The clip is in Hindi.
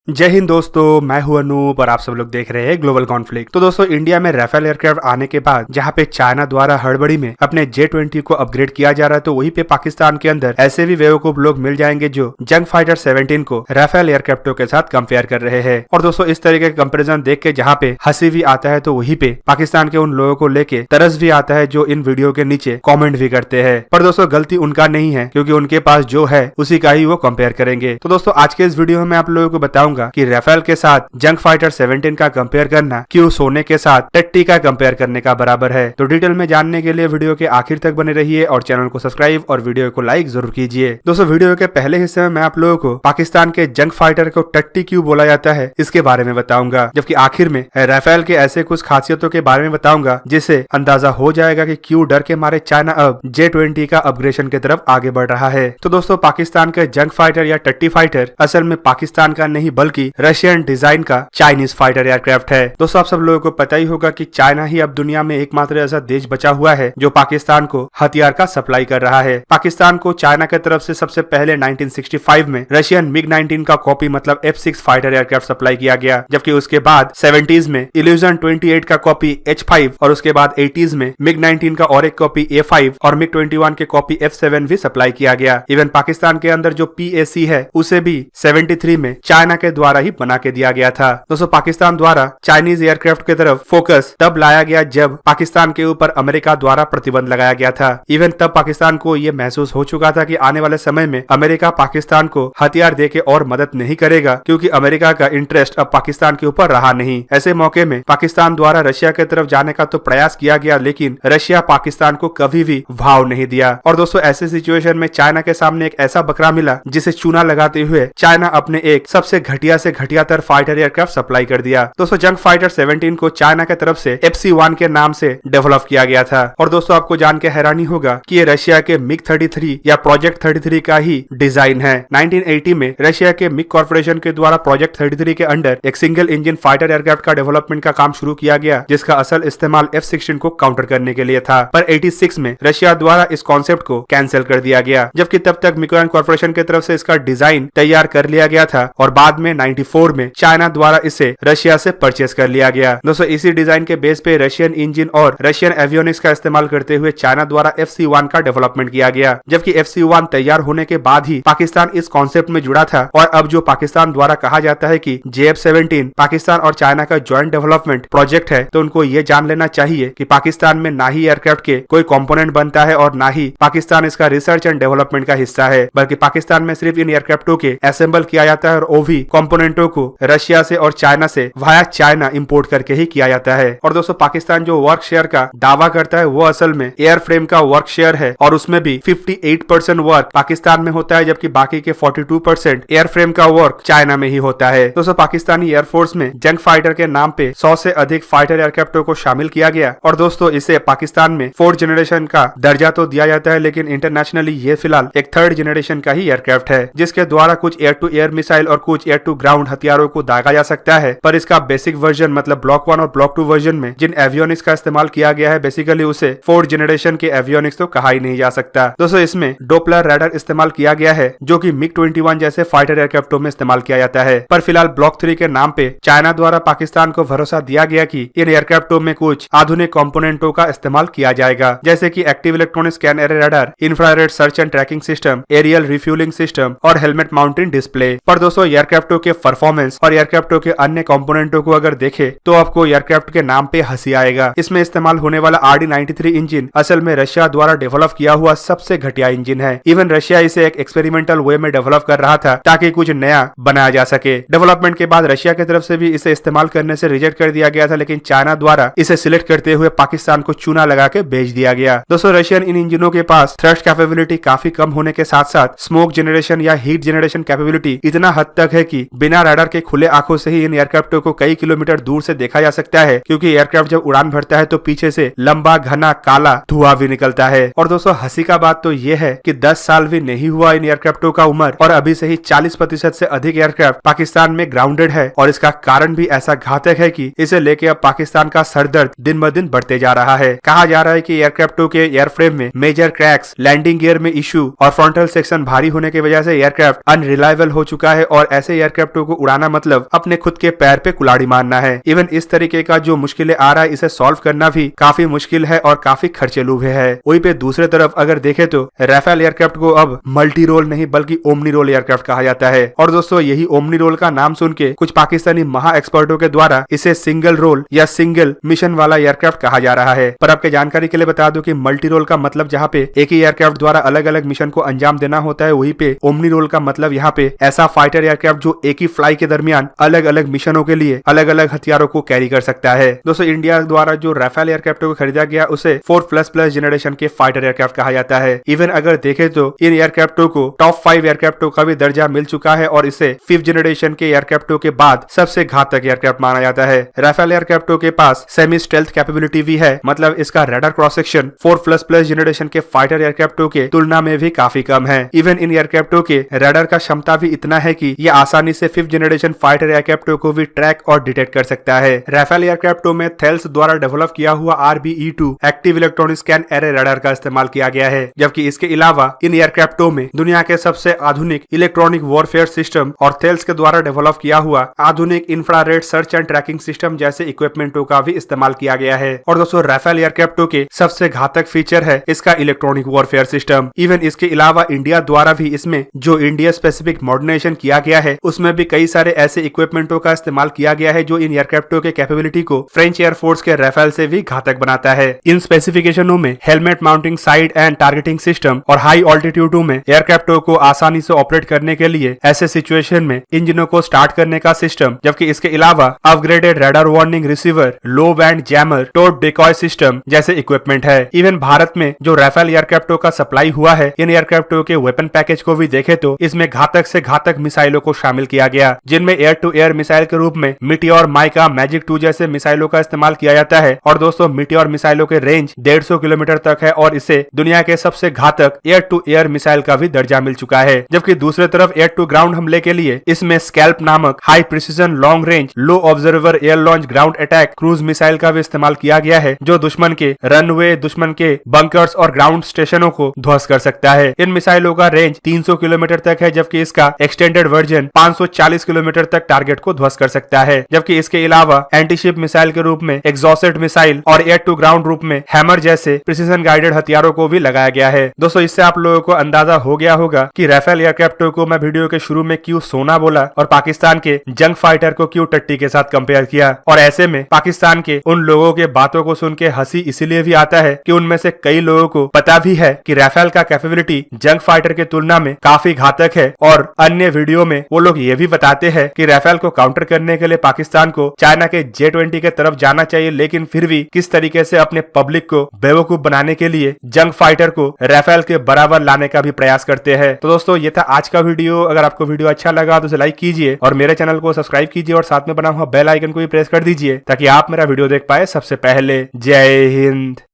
जय हिंद दोस्तों, मैं हूं अनूप और आप सब लोग देख रहे हैं ग्लोबल कॉन्फ्लिक्ट। तो दोस्तों, इंडिया में राफेल एयरक्राफ्ट आने के बाद जहां पे चाइना द्वारा हड़बड़ी में अपने J-20 को अपग्रेड किया जा रहा है, तो वहीं पे पाकिस्तान के अंदर ऐसे भी बेवकूफ लोग मिल जाएंगे जो जंग फाइटर 17 को राफेल एयरक्राफ्टों के साथ कंपेयर कर रहे हैं। और दोस्तों, इस तरीके का कंपेरिजन देख के जहाँ पे हंसी भी आता है, तो वहीं पे पाकिस्तान के उन लोगों को लेके तरस भी आता है जो इन वीडियो के नीचे कॉमेंट भी करते हैं। पर दोस्तों, गलती उनका नहीं है, क्योंकि उनके पास जो है उसी का ही वो कंपेयर करेंगे। तो दोस्तों, आज के इस वीडियो में मैं आप लोगों को बताऊंगा कि राफेल के साथ जंग फाइटर 17 का कंपेयर करना क्यों सोने के साथ टट्टी का कंपेयर करने का बराबर है। तो डिटेल में जानने के लिए वीडियो के आखिर तक बने रहिए और चैनल को सब्सक्राइब और वीडियो को लाइक जरूर कीजिए। दोस्तों, वीडियो के पहले हिस्से में मैं आप लोगों को पाकिस्तान के जंग फाइटर को टट्टी क्यों बोला जाता है इसके बारे में बताऊंगा, जबकि आखिर में राफेल के ऐसे कुछ खासियतों के बारे में बताऊंगा जिससे अंदाजा हो जाएगा कि क्यों डर के मारे चाइना अब J-20 का अपग्रेडेशन की तरफ आगे बढ़ रहा है। तो दोस्तों, पाकिस्तान का जंग फाइटर या टट्टी फाइटर असल में पाकिस्तान का नहीं बल्कि रशियन डिजाइन का चाइनीज फाइटर एयरक्राफ्ट है। दोस्तों, आप सब लोगों को पता ही होगा कि चाइना ही अब दुनिया में एकमात्र ऐसा देश बचा हुआ है जो पाकिस्तान को हथियार का सप्लाई कर रहा है। पाकिस्तान को चाइना की तरफ से सबसे पहले 1965 में रशियन MiG-19 का कॉपी मतलब F-6 फाइटर एयरक्राफ्ट सप्लाई किया गया, जबकि उसके बाद 70s में इल्यूजन 28 का कॉपी H-5 और उसके बाद 80s में MiG-19 का और एक कॉपी A-5 और MiG-21 के कॉपी F-7 भी सप्लाई किया गया। इवन पाकिस्तान के अंदर जो PAC है उसे भी 73 में चाइना के द्वारा ही बना के दिया गया था। दोस्तों, पाकिस्तान द्वारा चाइनीज एयरक्राफ्ट की तरफ फोकस तब लाया गया जब पाकिस्तान के ऊपर अमेरिका द्वारा प्रतिबंध लगाया गया था। इवन तब पाकिस्तान को यह महसूस हो चुका था कि आने वाले समय में अमेरिका पाकिस्तान को हथियार देके और मदद नहीं करेगा, क्योंकि अमेरिका का इंटरेस्ट अब पाकिस्तान के ऊपर रहा नहीं। ऐसे मौके में पाकिस्तान द्वारा रशिया की तरफ जाने का तो प्रयास किया गया, लेकिन रशिया पाकिस्तान को कभी भी भाव नहीं दिया। और दोस्तों, ऐसे सिचुएशन में चाइना के सामने एक ऐसा बकरा मिला जिसे चूना लगाते हुए चाइना अपने एक सबसे घटिया से घटियातर फाइटर एयरक्राफ्ट सप्लाई कर दिया। दोस्तों, जंग फाइटर 17 को चाइना की तरफ से FC-1 के नाम से डेवलप किया गया था। और दोस्तों, आपको जान के हैरानी होगा कि ये रशिया के MiG-33 या प्रोजेक्ट 33 का ही डिजाइन है। 1980 में रशिया के MiG कॉर्पोरेशन के द्वारा प्रोजेक्ट 33 के अंडर एक सिंगल इंजन फाइटर एयरक्राफ्ट का डेवलपमेंट का काम शुरू किया गया, जिसका असल इस्तेमाल F-16 को काउंटर करने के लिए था। पर 86 में रशिया द्वारा इस कॉन्सेप्ट को कैंसिल कर दिया गया, जबकि तब तक मिकोयान कॉर्पोरेशन की तरफ से इसका डिजाइन तैयार कर लिया गया था और बाद में 94 में चाइना द्वारा इसे रशिया से परचेस कर लिया गया। दोस्तों, इसी डिजाइन के बेस पे रशियन इंजन और रशियन एवियोनिक्स का इस्तेमाल करते हुए चाइना द्वारा FC-1 का डेवलपमेंट किया गया, जबकि FC-1 तैयार होने के बाद ही पाकिस्तान इस कॉन्सेप्ट में जुड़ा था। और अब जो पाकिस्तान द्वारा कहा जाता है कि JF-17 पाकिस्तान और चाइना का ज्वाइंट डेवलपमेंट प्रोजेक्ट है, तो उनको ये जान लेना चाहिए कि पाकिस्तान में ना ही एयरक्राफ्ट के कोई कंपोनेंट बनता है और ना ही पाकिस्तान इसका रिसर्च एंड डेवलपमेंट का हिस्सा है, बल्कि पाकिस्तान में सिर्फ इन एयरक्राफ्टों के असेंबल किया जाता है और वो भी कंपोनेंटों को रशिया से और चाइना से वाया चाइना इंपोर्ट करके ही किया जाता है। और दोस्तों, पाकिस्तान जो वर्क शेयर का दावा करता है वो असल में एयर फ्रेम का वर्क शेयर है, और उसमें भी 58% वर्क पाकिस्तान में होता है, जबकि बाकी के 42% एयर फ्रेम का वर्क चाइना में ही होता है। दोस्तों, पाकिस्तानी एयरफोर्स में जंग फाइटर के नाम पे 100 से अधिक फाइटर एयरक्राफ्टों को शामिल किया गया। और दोस्तों, इसे पाकिस्तान में 4th जनरेशन का दर्जा तो दिया जाता है, लेकिन इंटरनेशनली ये फिलहाल एक 3rd जनरेशन का ही एयरक्राफ्ट है, जिसके द्वारा कुछ एयर टू एयर मिसाइल और कुछ एयर टू ग्राउंड हथियारों को दागा जा सकता है। पर इसका बेसिक वर्जन मतलब ब्लॉक 1 और ब्लॉक 2 वर्जन में जिन एवियोनिक्स का इस्तेमाल किया गया है, बेसिकली उसे 4th जनरेशन के एवियोनिक्स तो कहा ही नहीं जा सकता। दोस्तों, इसमें डोपलर रडार इस्तेमाल किया गया है, जो कि MiG-21 जैसे फाइटर एयरक्राफ्टों में इस्तेमाल किया जाता है। पर फिलहाल ब्लॉक 3 के नाम पे चाइना द्वारा पाकिस्तान को भरोसा दिया गया कि इन एयरक्राफ्टों में कुछ आधुनिक कंपोनेंटों का इस्तेमाल किया जाएगा, जैसे कि active electronic scan array radar, infrared search and tracking system, aerial refuelling system और हेलमेट माउंटेड डिस्प्ले। पर दोस्तों, एयरक्राफ्टों के परफॉर्मेंस और एयरक्राफ्टों के अन्य कंपोनेंटों को अगर देखे तो आपको एयरक्राफ्ट के नाम पे हंसी आएगा। इसमें इस्तेमाल होने वाला RD-93 इंजन असल में रशिया द्वारा डेवलप किया हुआ सबसे घटिया इंजन है। इवन रशिया इसे एक एक्सपेरिमेंटल वे में डेवलप कर रहा था ताकि कुछ नया बनाया जा सके। डेवलपमेंट के बाद रशिया की तरफ से भी इसे इस्तेमाल करने से रिजेक्ट कर दिया गया था, लेकिन चाइना द्वारा इसे सिलेक्ट करते हुए पाकिस्तान को चूना लगा के भेज दिया गया। दोस्तों, रशियन इन इंजनों के पास थ्रस्ट कैपेबिलिटी काफी कम होने के साथ साथ स्मोक जनरेशन या हीट जनरेशन कैपेबिलिटी इतना हद तक है कि बिना रडार के खुले आंखों से ही इन एयरक्राफ्टों को कई किलोमीटर दूर से देखा जा सकता है, क्योंकि एयरक्राफ्ट जब उड़ान भरता है तो पीछे से लंबा घना काला धुआं भी निकलता है। और दोस्तों, हंसी का बात तो ये है कि 10 साल भी नहीं हुआ इन एयरक्राफ्टों का उम्र और अभी से ही 40% से अधिक एयरक्राफ्ट पाकिस्तान में ग्राउंडेड है। और इसका कारण भी ऐसा घातक है कि इसे लेके अब पाकिस्तान का सरदर्द दिन ब दिन बढ़ते जा रहा है। कहा जा रहा है कि एयरक्राफ्टों के एयरफ्रेम में मेजर क्रैक्स, लैंडिंग गियर में इशू और फ्रंटल सेक्शन भारी होने की वजह से एयरक्राफ्ट अनरिलायबल हो चुका है और ऐसे एयरक्राफ्टों को उड़ाना मतलब अपने खुद के पैर पे कुल्हाड़ी मारना है। इवन इस तरीके का जो मुश्किलें आ रहा है इसे सॉल्व करना भी काफी मुश्किल है और काफी खर्चेलू भी है। वहीं पे दूसरे तरफ अगर देखे तो राफेल एयरक्राफ्ट को अब मल्टी रोल नहीं बल्कि ओमनी रोल एयरक्राफ्ट कहा जाता है। और दोस्तों यही ओमनी रोल का नाम सुन के कुछ पाकिस्तानी महा एक्सपर्टों के द्वारा इसे सिंगल रोल या सिंगल मिशन वाला एयरक्राफ्ट कहा जा रहा है। पर आपके जानकारी के लिए बता दूं कि मल्टी रोल का मतलब जहाँ पे एक ही एयरक्राफ्ट द्वारा अलग अलग मिशन को अंजाम देना होता है, वहीं पे ओमनी रोल का मतलब यहाँ पे ऐसा फाइटर एयरक्राफ्ट जो एक ही फ्लाई के दरमियान अलग अलग मिशनों के लिए अलग अलग हथियारों को कैरी कर सकता है। दोस्तों इंडिया द्वारा जो राफेल एयरक्राफ्ट को खरीदा गया उसे 4++ जनरेशन के फाइटर एयरक्राफ्ट कहा जाता है। इवन अगर देखे तो इन एयरक्राफ्टों को टॉप 5 एयरक्राफ्टों का भी दर्जा मिल चुका है और इसे 5th जनरेशन के एयरक्राफ्टों के बाद सबसे घातक एयरक्राफ्ट माना जाता है। राफेल एयरक्राफ्टों के पास सेमी स्टेल्थ कैपेबिलिटी भी है, मतलब इसका रडार क्रॉस सेक्शन 4++ जनरेशन के फाइटर एयरक्राफ्टों के तुलना में भी काफी कम है। इवन इन एयरक्राफ्टों के रडार का क्षमता भी इतना है कि ये आसानी से 5th जनरेशन फाइटर एयरक्राफ्टों को भी ट्रैक और डिटेक्ट कर सकता है। राफेल एयरक्राफ्टों में थेल्स द्वारा डेवलप किया हुआ RBE-2 active electronic scan array radar का इस्तेमाल किया गया है, जबकि इसके अलावा इन एयरक्राफ्टों में दुनिया के सबसे आधुनिक इलेक्ट्रॉनिक वॉरफेयर सिस्टम और थेल्स के द्वारा डेवलप किया हुआ आधुनिक infrared search and tracking system जैसे इक्विपमेंटों का भी इस्तेमाल किया गया है। और दोस्तों राफेल एयरक्राफ्टों के सबसे घातक फीचर है इसका इलेक्ट्रॉनिक वॉरफेयर सिस्टम। इवन इसके अलावा इंडिया द्वारा भी इसमें जो इंडिया स्पेसिफिक मॉडर्नाइजेशन किया गया है उसमें भी कई सारे ऐसे इक्विपमेंटों का इस्तेमाल किया गया है जो इन एयरक्राफ्टों के कैपेबिलिटी को फ्रेंच एयरफोर्स के राफेल से भी घातक बनाता है। इन स्पेसिफिकेशनों में helmet mounting side and targeting system और हाई ऑल्टीट्यूडों में एयरक्राफ्टों को आसानी से ऑपरेट करने के लिए ऐसे सिचुएशन में इंजनों को स्टार्ट करने का सिस्टम, जबकि इसके अलावा upgraded radar warning receiver, low band jammer, towed decoy system जैसे इक्विपमेंट है। इवन भारत में जो राफेल एयरक्राफ्टों का सप्लाई हुआ है इन एयरक्राफ्टों के वेपन पैकेज को भी देखे तो इसमें घातक से घातक मिसाइलों को शामिल किया गया, जिनमें एयर टू एयर मिसाइल के रूप में मिटियोर, माइका, मैजिक 2 जैसे मिसाइलों का इस्तेमाल किया जाता है। और दोस्तों मिटियोर मिसाइलों के रेंज 150 किलोमीटर तक है और इसे दुनिया के सबसे घातक एयर टू एयर मिसाइल का भी दर्जा मिल चुका है। जबकि दूसरी तरफ एयर टू ग्राउंड हमले के लिए इसमें स्कैल्प नामक high precision long range low observer air launch ground attack cruise missile का भी इस्तेमाल किया गया है, जो दुश्मन के रनवे, दुश्मन के बंकर्स और ग्राउंड स्टेशनों को ध्वस्त कर सकता है। इन मिसाइलों का रेंज 300 किलोमीटर तक है, जबकि इसका एक्सटेंडेड वर्जन 540 किलोमीटर तक टारगेट को ध्वस्त कर सकता है। जबकि इसके अलावा एंटीशिप मिसाइल के रूप में एग्जॉस्टेड मिसाइल और एयर टू ग्राउंड रूप में हैमर जैसे प्रिसीजन गाइडेड हथियारों को भी लगाया गया है। दोस्तों इससे आप लोगों को अंदाजा हो गया होगा कि राफेल एयरक्राफ्टों को मैं वीडियो के शुरू में क्यों सोना बोला और पाकिस्तान के जंग फाइटर को क्यों टट्टी के साथ कंपेयर किया। और ऐसे में पाकिस्तान के उन लोगों के बातों को सुन के हंसी इसलिए भी आता है कि उनमें से कई लोगों को पता भी है कि राफेल का कैपेबिलिटी जंग फाइटर के तुलना में काफी घातक है। और अन्य वीडियो में वो लोग ये भी बताते हैं कि राफेल को काउंटर करने के लिए पाकिस्तान को चाइना के J-20 के तरफ जाना चाहिए, लेकिन फिर भी किस तरीके से अपने पब्लिक को बेवकूफ बनाने के लिए जंग फाइटर को राफेल के बराबर लाने का भी प्रयास करते हैं। तो दोस्तों ये था आज का वीडियो। अगर आपको वीडियो अच्छा लगा तो उसे लाइक कीजिए और मेरे चैनल को सब्सक्राइब कीजिए और साथ में बना हुआ बेल आइकन को भी प्रेस कर दीजिए ताकि आप मेरा वीडियो देख पाए सबसे पहले। जय हिंद।